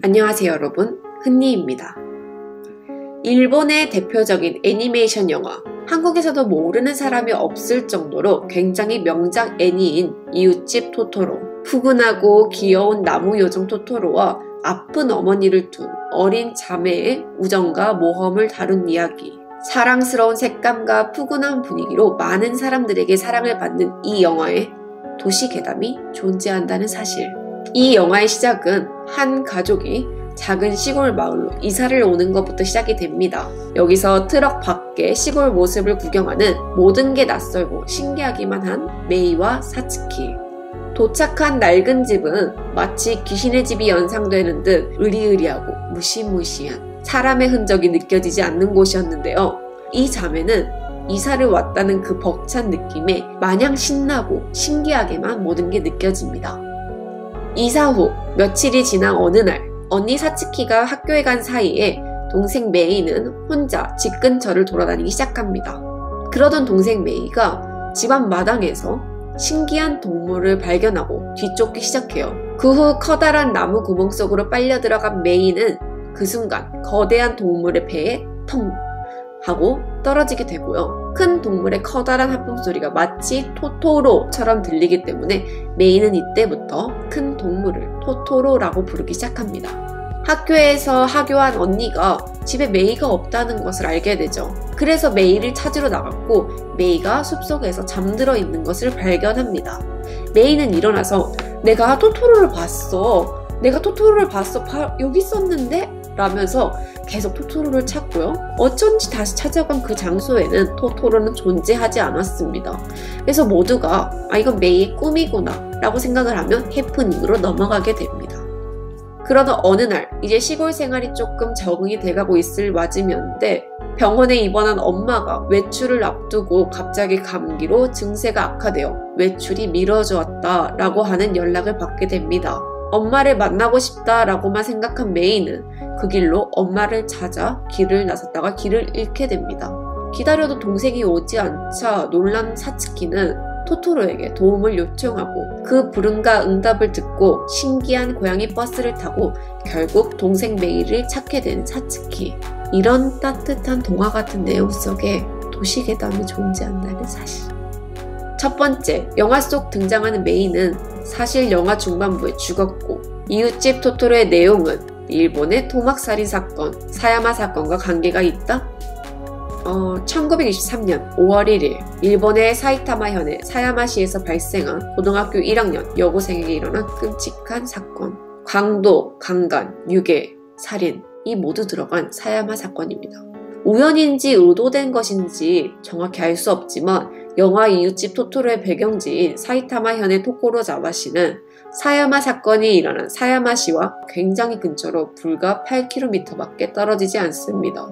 안녕하세요 여러분, 흔니입니다. 일본의 대표적인 애니메이션 영화, 한국에서도 모르는 사람이 없을 정도로 굉장히 명작 애니인 이웃집 토토로. 푸근하고 귀여운 나무요정 토토로와 아픈 어머니를 둔 어린 자매의 우정과 모험을 다룬 이야기. 사랑스러운 색감과 푸근한 분위기로 많은 사람들에게 사랑을 받는 이 영화에 도시괴담이 존재한다는 사실. 이 영화의 시작은 한 가족이 작은 시골 마을로 이사를 오는 것부터 시작이 됩니다. 여기서 트럭 밖의 시골 모습을 구경하는 모든 게 낯설고 신기하기만 한 메이와 사츠키. 도착한 낡은 집은 마치 귀신의 집이 연상되는 듯 으리으리하고 무시무시한 사람의 흔적이 느껴지지 않는 곳이었는데요. 이 자매는 이사를 왔다는 그 벅찬 느낌에 마냥 신나고 신기하게만 모든 게 느껴집니다. 이사 후 며칠이 지난 어느 날, 언니 사츠키가 학교에 간 사이에 동생 메이는 혼자 집 근처를 돌아다니기 시작합니다. 그러던 동생 메이가 집안 마당에서 신기한 동물을 발견하고 뒤쫓기 시작해요. 그 후 커다란 나무 구멍 속으로 빨려 들어간 메이는 그 순간 거대한 동물의 배에 텅 하고 떨어지게 되고요. 큰 동물의 커다란 하품 소리가 마치 토토로처럼 들리기 때문에 메이는 이때부터 큰 동물을 토토로라고 부르기 시작합니다. 학교에서 하교한 언니가 집에 메이가 없다는 것을 알게 되죠. 그래서 메이를 찾으러 나갔고 메이가 숲속에서 잠들어 있는 것을 발견합니다. 메이는 일어나서 내가 토토로를 봤어. 여기 있었는데? 라면서 계속 토토로를 찾고요. 어쩐지 다시 찾아간 그 장소에는 토토로는 존재하지 않았습니다. 그래서 모두가 이건 메이의 꿈이구나 라고 생각을 하면 해프닝으로 넘어가게 됩니다. 그러던 어느 날 이제 시골 생활이 조금 적응이 돼가고 있을 와중이었는데 병원에 입원한 엄마가 외출을 앞두고 갑자기 감기로 증세가 악화되어 외출이 미뤄졌다 라고 하는 연락을 받게 됩니다. 엄마를 만나고 싶다라고만 생각한 메이는 그 길로 엄마를 찾아 길을 나섰다가 길을 잃게 됩니다. 기다려도 동생이 오지 않자 놀란 사츠키는 토토로에게 도움을 요청하고 그 부름과 응답을 듣고 신기한 고양이 버스를 타고 결국 동생 메이를 찾게 된 사츠키. 이런 따뜻한 동화 같은 내용 속에 도시괴담이 존재한다는 사실. 첫 번째, 영화 속 등장하는 메이는 사실 영화 중반부에 죽었고 이웃집 토토로의 내용은 일본의 토막살인 사건, 사야마 사건과 관계가 있다? 1923년 5월 1일 일본의 사이타마현의 사야마시에서 발생한 고등학교 1학년 여고생에게 일어난 끔찍한 사건. 강도, 강간, 유괴, 살인 이 모두 들어간 사야마 사건입니다. 우연인지 의도된 것인지 정확히 알 수 없지만 영화 이웃집 토토로의 배경지인 사이타마현의 토코로자와시는 사야마 사건이 일어난 사야마시와 굉장히 근처로 불과 8km밖에 떨어지지 않습니다.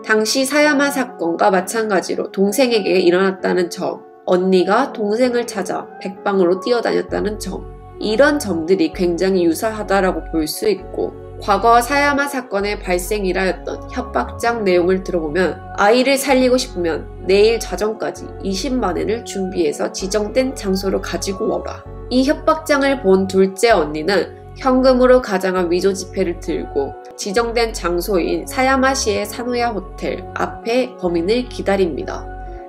당시 사야마 사건과 마찬가지로 동생에게 일어났다는 점, 언니가 동생을 찾아 백방으로 뛰어다녔다는 점, 이런 점들이 굉장히 유사하다라고 볼 수 있고 과거 사야마 사건의 발생이라였던 협박장 내용을 들어보면 아이를 살리고 싶으면 내일 자정까지 20만엔을 준비해서 지정된 장소로 가지고 오라. 이 협박장을 본 둘째 언니는 현금으로 가장한 위조 지폐를 들고 지정된 장소인 사야마시의 사노야 호텔 앞에 범인을 기다립니다.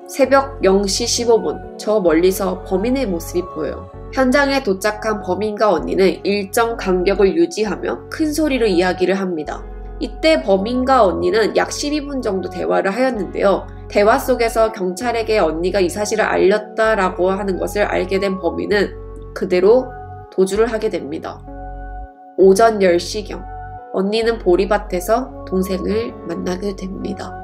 새벽 0시 15분 저 멀리서 범인의 모습이 보여요. 현장에 도착한 범인과 언니는 일정 간격을 유지하며 큰 소리로 이야기를 합니다. 이때 범인과 언니는 약 12분 정도 대화를 하였는데요. 대화 속에서 경찰에게 언니가 이 사실을 알렸다라고 하는 것을 알게 된 범인은 그대로 도주를 하게 됩니다. 오전 10시경 언니는 보리밭에서 동생을 만나게 됩니다.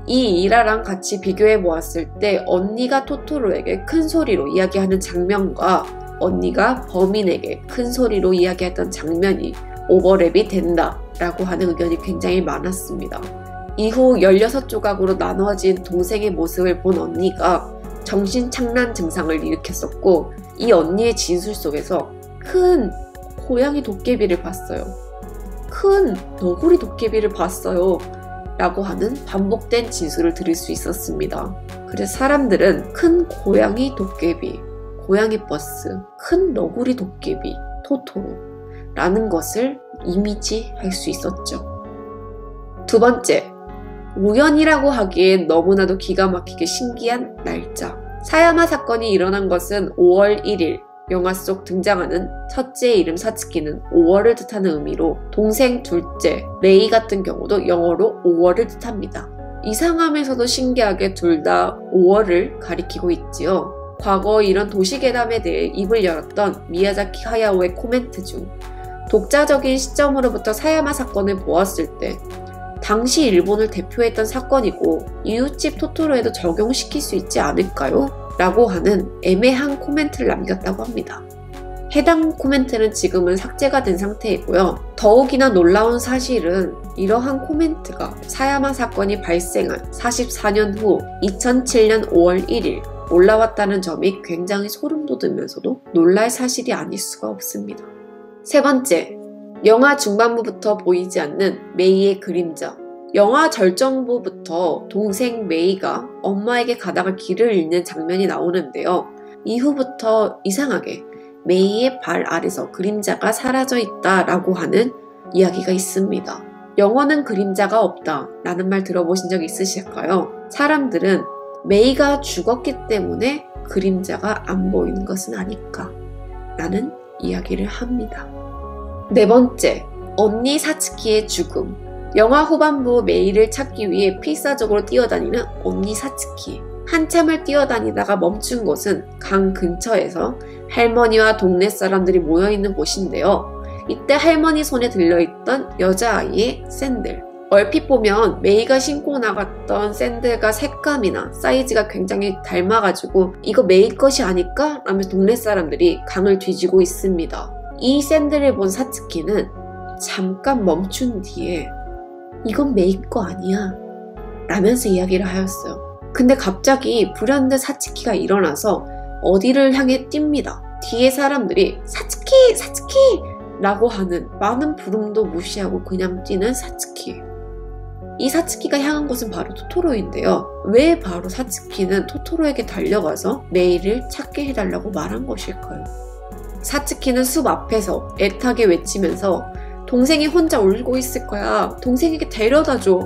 이 일화랑 같이 비교해 보았을 때 언니가 토토로에게 큰 소리로 이야기하는 장면과 언니가 범인에게 큰 소리로 이야기했던 장면이 오버랩이 된다 라고 하는 의견이 굉장히 많았습니다. 이후 16조각으로 나눠진 동생의 모습을 본 언니가 정신착란 증상을 일으켰었고 이 언니의 진술 속에서 큰 고양이 도깨비를 봤어요. 큰 너구리 도깨비를 봤어요. 라고 하는 반복된 진술을 들을 수 있었습니다. 그래서 사람들은 큰 고양이 도깨비, 고양이 버스, 큰 너구리 도깨비, 토토로 라는 것을 이미지 할 수 있었죠. 두 번째, 우연이라고 하기엔 너무나도 기가 막히게 신기한 날짜. 사야마 사건이 일어난 것은 5월 1일, 영화 속 등장하는 첫째의 이름 사츠키는 5월을 뜻하는 의미로 동생 둘째 레이 같은 경우도 영어로 5월을 뜻합니다. 이상하면서도 신기하게 둘 다 5월을 가리키고 있지요. 과거 이런 도시괴담에 대해 입을 열었던 미야자키 하야오의 코멘트 중 독자적인 시점으로부터 사야마 사건을 보았을 때 당시 일본을 대표했던 사건이고 이웃집 토토로에도 적용시킬 수 있지 않을까요? 라고 하는 애매한 코멘트를 남겼다고 합니다. 해당 코멘트는 지금은 삭제가 된 상태이고요. 더욱이나 놀라운 사실은 이러한 코멘트가 사야마 사건이 발생한 44년 후 2007년 5월 1일 올라왔다는 점이 굉장히 소름 돋으면서도 놀랄 사실이 아닐 수가 없습니다. 세 번째, 영화 중반부부터 보이지 않는 메이의 그림자. 영화 절정부부터 동생 메이가 엄마에게 가다가 길을 잃는 장면이 나오는데요. 이후부터 이상하게 메이의 발 아래서 그림자가 사라져 있다라고 하는 이야기가 있습니다. 영화는 그림자가 없다 라는 말 들어보신 적 있으실까요? 사람들은 메이가 죽었기 때문에 그림자가 안 보이는 것은 아닐까 라는 이야기를 합니다. 네 번째, 언니 사츠키의 죽음. 영화 후반부 메이를 찾기 위해 필사적으로 뛰어다니는 언니 사츠키. 한참을 뛰어다니다가 멈춘 곳은 강 근처에서 할머니와 동네 사람들이 모여있는 곳인데요. 이때 할머니 손에 들려있던 여자아이의 샌들. 얼핏 보면 메이가 신고 나갔던 샌들과 색감이나 사이즈가 굉장히 닮아가지고 이거 메이 것이 아닐까? 라면서 동네 사람들이 강을 뒤지고 있습니다. 이 샌들을 본 사츠키는 잠깐 멈춘 뒤에 이건 메이 거 아니야 라면서 이야기를 하였어요. 근데 갑자기 불현듯 사츠키가 일어나서 어디를 향해 뜁니다. 뒤에 사람들이 사츠키! 사츠키! 라고 하는 많은 부름도 무시하고 그냥 뛰는 사츠키. 이 사츠키가 향한 곳은 바로 토토로인데요. 왜 바로 사츠키는 토토로에게 달려가서 메이를 찾게 해달라고 말한 것일까요? 사츠키는 숲 앞에서 애타게 외치면서 동생이 혼자 울고 있을 거야. 동생에게 데려다줘.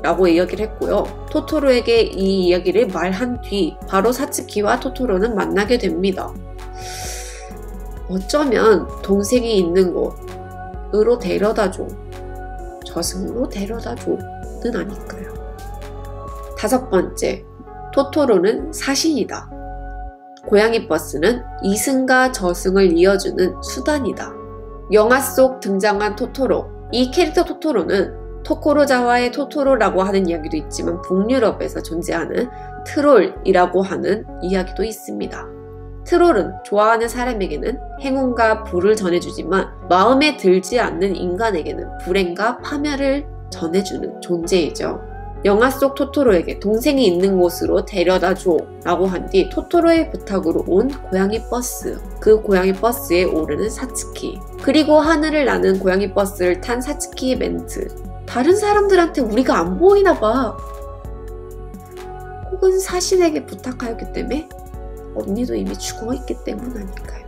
라고 이야기를 했고요. 토토로에게 이 이야기를 말한 뒤 바로 사츠키와 토토로는 만나게 됩니다. 어쩌면 동생이 있는 곳으로 데려다줘. 저승으로 데려다줘는 아닐까요? 다섯 번째, 토토로는 사신이다. 고양이 버스는 이승과 저승을 이어주는 수단이다. 영화 속 등장한 토토로. 이 캐릭터 토토로는 토코로자와의 토토로라고 하는 이야기도 있지만 북유럽에서 존재하는 트롤이라고 하는 이야기도 있습니다. 트롤은 좋아하는 사람에게는 행운과 불을 전해주지만 마음에 들지 않는 인간에게는 불행과 파멸을 전해주는 존재이죠. 영화 속 토토로에게 동생이 있는 곳으로 데려다줘 라고 한 뒤 토토로의 부탁으로 온 고양이 버스, 그 고양이 버스에 오르는 사츠키, 그리고 하늘을 나는 고양이 버스를 탄 사츠키의 멘트. 다른 사람들한테 우리가 안 보이나 봐. 혹은 사신에게 부탁하였기 때문에 언니도 이미 죽어있기 때문 아닐까요?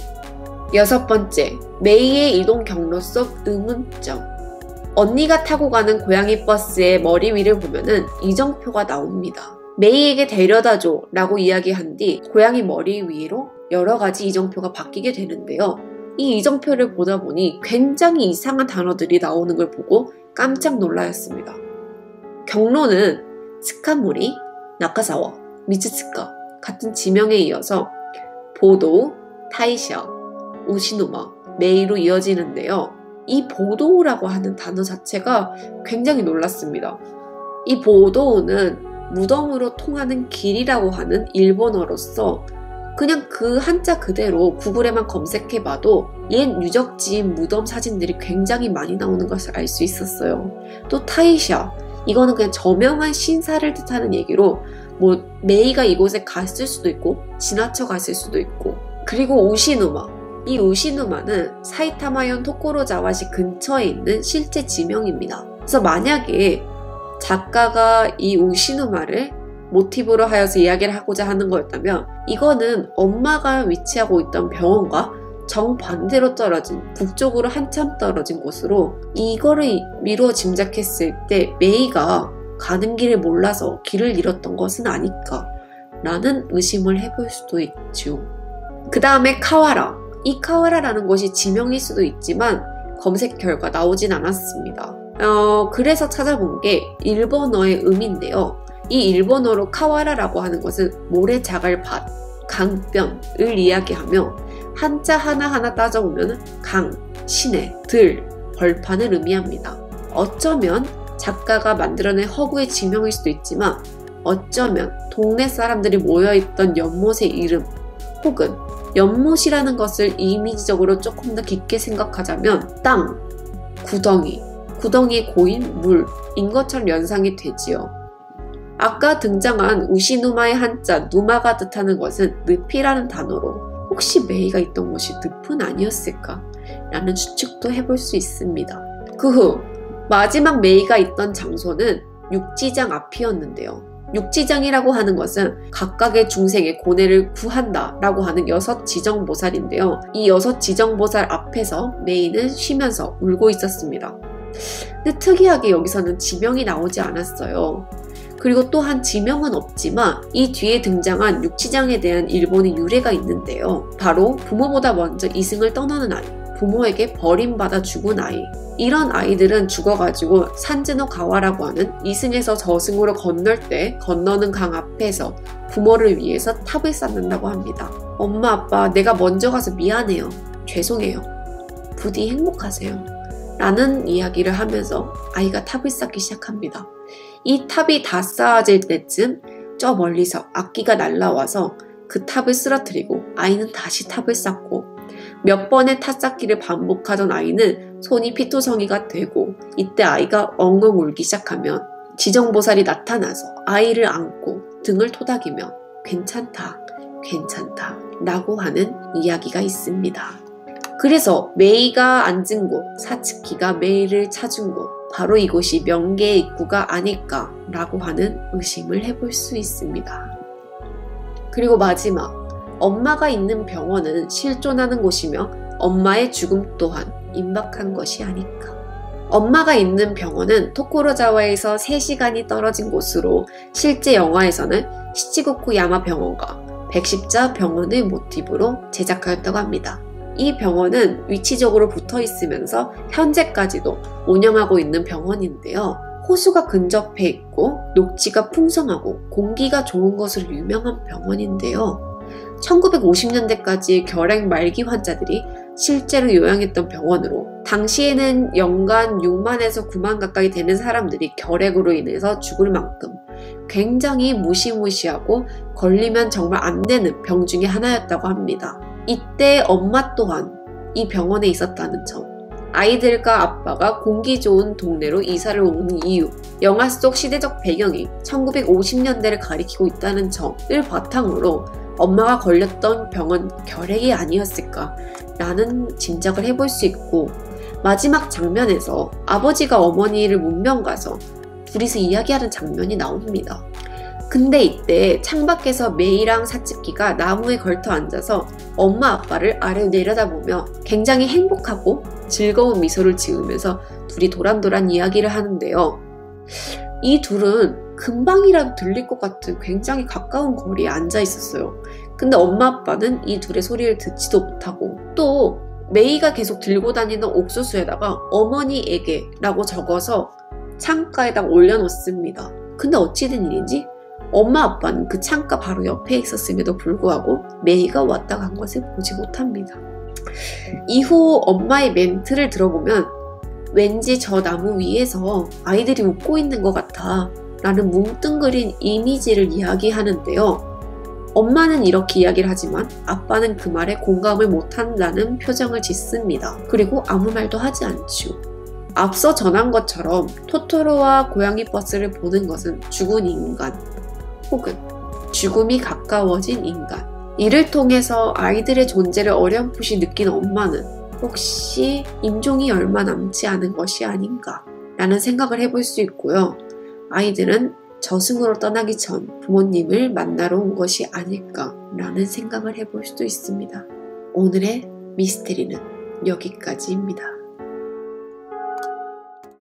여섯 번째, 메이의 이동 경로 속 의문점. 언니가 타고 가는 고양이 버스의 머리 위를 보면은 이정표가 나옵니다. 메이에게 데려다줘 라고 이야기한 뒤 고양이 머리 위로 여러 가지 이정표가 바뀌게 되는데요. 이 이정표를 보다 보니 굉장히 이상한 단어들이 나오는 걸 보고 깜짝 놀라였습니다. 경로는 스카모리, 나카사와, 미츠츠카 같은 지명에 이어서 보도, 타이샤, 우시노마, 메이로 이어지는데요. 이 보도우라고 하는 단어 자체가 굉장히 놀랐습니다. 이 보도우는 무덤으로 통하는 길이라고 하는 일본어로서 그냥 그 한자 그대로 구글에만 검색해봐도 옛 유적지인 무덤 사진들이 굉장히 많이 나오는 것을 알 수 있었어요. 또 타이샤, 이거는 그냥 저명한 신사를 뜻하는 얘기로 뭐 메이가 이곳에 갔을 수도 있고 지나쳐 갔을 수도 있고, 그리고 우시누마, 이 우시누마는 사이타마현 토코로자와시 근처에 있는 실제 지명입니다. 그래서 만약에 작가가 이 우시누마를 모티브로 하여서 이야기를 하고자 하는 거였다면 이거는 엄마가 위치하고 있던 병원과 정반대로 떨어진 북쪽으로 한참 떨어진 곳으로 이거를 미루어 짐작했을 때 메이가 가는 길을 몰라서 길을 잃었던 것은 아닐까 라는 의심을 해볼 수도 있죠. 그 다음에 카와라. 이 카와라라는 것이 지명일 수도 있지만 검색 결과 나오진 않았습니다. 그래서 찾아본 게 일본어의 의미인데요. 이 일본어로 카와라라고 하는 것은 모래자갈밭, 강변을 이야기하며 한자 하나하나 따져보면 강, 시내, 들, 벌판을 의미합니다. 어쩌면 작가가 만들어낸 허구의 지명일 수도 있지만 어쩌면 동네 사람들이 모여있던 연못의 이름 혹은 연못이라는 것을 이미지적으로 조금 더 깊게 생각하자면 땅, 구덩이, 구덩이에 고인 물인 것처럼 연상이 되지요. 아까 등장한 우시누마의 한자 누마가 뜻하는 것은 늪이라는 단어로 혹시 메이가 있던 곳이 늪은 아니었을까? 라는 추측도 해볼 수 있습니다. 그 후 마지막 메이가 있던 장소는 육지장 앞이었는데요. 육지장이라고 하는 것은 각각의 중생의 고뇌를 구한다 라고 하는 6 지정보살인데요. 이 6 지정보살 앞에서 메이는 쉬면서 울고 있었습니다. 근데 특이하게 여기서는 지명이 나오지 않았어요. 그리고 또한 지명은 없지만 이 뒤에 등장한 육지장에 대한 일본의 유래가 있는데요. 바로 부모보다 먼저 이승을 떠나는 아이, 부모에게 버림받아 죽은 아이. 이런 아이들은 죽어가지고 산즈노 가와라고 하는 이승에서 저승으로 건널 때 건너는 강 앞에서 부모를 위해서 탑을 쌓는다고 합니다. 엄마 아빠 내가 먼저 가서 미안해요. 죄송해요. 부디 행복하세요. 라는 이야기를 하면서 아이가 탑을 쌓기 시작합니다. 이 탑이 다 쌓아질 때쯤 저 멀리서 악기가 날라와서 그 탑을 쓰러뜨리고 아이는 다시 탑을 쌓고 몇 번의 탑쌓기를 반복하던 아이는 손이 피투성이가 되고 이때 아이가 엉엉 울기 시작하면 지정보살이 나타나서 아이를 안고 등을 토닥이며 괜찮다, 괜찮다 라고 하는 이야기가 있습니다. 그래서 메이가 앉은 곳, 사츠키가 메이를 찾은 곳, 바로 이곳이 명계의 입구가 아닐까라고 하는 의심을 해볼 수 있습니다. 그리고 마지막, 엄마가 있는 병원은 실존하는 곳이며 엄마의 죽음 또한 임박한 것이 아닐까. 엄마가 있는 병원은 토쿠로자와에서 3시간이 떨어진 곳으로 실제 영화에서는 시치고쿠 야마 병원과 백십자 병원을 모티브로 제작하였다고 합니다. 이 병원은 위치적으로 붙어 있으면서 현재까지도 운영하고 있는 병원인데요. 호수가 근접해 있고 녹지가 풍성하고 공기가 좋은 것으로 유명한 병원인데요. 1950년대까지 결핵 말기 환자들이 실제로 요양했던 병원으로 당시에는 연간 6만에서 9만 가까이 되는 사람들이 결핵으로 인해서 죽을 만큼 굉장히 무시무시하고 걸리면 정말 안 되는 병 중에 하나였다고 합니다. 이때 엄마 또한 이 병원에 있었다는 점, 아이들과 아빠가 공기 좋은 동네로 이사를 오는 이유, 영화 속 시대적 배경이 1950년대를 가리키고 있다는 점을 바탕으로 엄마가 걸렸던 병은 결핵이 아니었을까 라는 짐작을 해볼 수 있고, 마지막 장면에서 아버지가 어머니를 문명 가서 둘이서 이야기하는 장면이 나옵니다. 근데 이때 창밖에서 메이랑 사츠키가 나무에 걸터 앉아서 엄마 아빠를 아래로 내려다보며 굉장히 행복하고 즐거운 미소를 지으면서 둘이 도란도란 이야기를 하는데요. 이 둘은 금방이라도 들릴 것 같은 굉장히 가까운 거리에 앉아 있었어요. 근데 엄마 아빠는 이 둘의 소리를 듣지도 못하고, 또 메이가 계속 들고 다니는 옥수수에다가 어머니에게 라고 적어서 창가에다 올려놓습니다. 근데 어찌된 일인지 엄마 아빠는 그 창가 바로 옆에 있었음에도 불구하고 메이가 왔다 간 것을 보지 못합니다. 이후 엄마의 멘트를 들어보면 왠지 저 나무 위에서 아이들이 웃고 있는 것 같아 라는 뭉뚱그린 이미지를 이야기하는데요. 엄마는 이렇게 이야기를 하지만 아빠는 그 말에 공감을 못한다는 표정을 짓습니다. 그리고 아무 말도 하지 않죠. 앞서 전한 것처럼 토토로와 고양이 버스를 보는 것은 죽은 인간 혹은 죽음이 가까워진 인간, 이를 통해서 아이들의 존재를 어렴풋이 느낀 엄마는 혹시 임종이 얼마 남지 않은 것이 아닌가 라는 생각을 해볼 수 있고요. 아이들은 저승으로 떠나기 전 부모님을 만나러 온 것이 아닐까 라는 생각을 해볼 수도 있습니다. 오늘의 미스테리는 여기까지입니다.